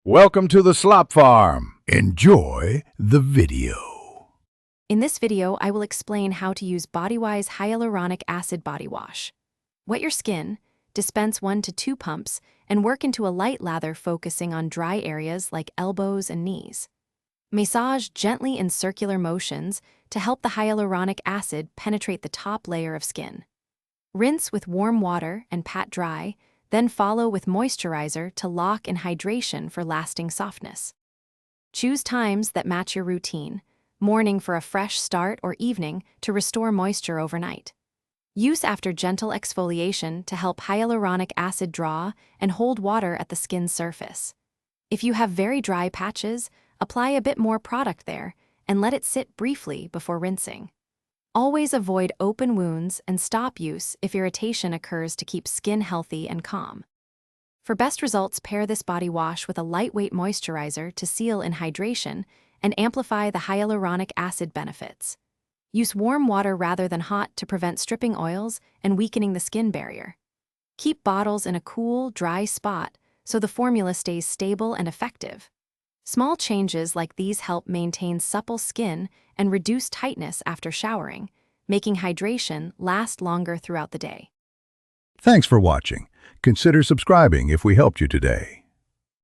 Welcome to the Slop Farm. Enjoy the video. In this video, I will explain how to use Bodywise Hyaluronic Acid Body Wash. Wet your skin, dispense 1 to 2 pumps, and work into a light lather focusing on dry areas like elbows and knees. Massage gently in circular motions to help the hyaluronic acid penetrate the top layer of skin. Rinse with warm water and pat dry, then follow with moisturizer to lock in hydration for lasting softness. Choose times that match your routine, morning for a fresh start or evening to restore moisture overnight. Use after gentle exfoliation to help hyaluronic acid draw and hold water at the skin's surface. If you have very dry patches, apply a bit more product there and let it sit briefly before rinsing. Always avoid open wounds and stop use if irritation occurs to keep skin healthy and calm. For best results, pair this body wash with a lightweight moisturizer to seal in hydration and amplify the hyaluronic acid benefits. Use warm water rather than hot to prevent stripping oils and weakening the skin barrier. Keep bottles in a cool, dry spot so the formula stays stable and effective. Small changes like these help maintain supple skin and reduce tightness after showering, making hydration last longer throughout the day. Thanks for watching. Consider subscribing if we helped you today.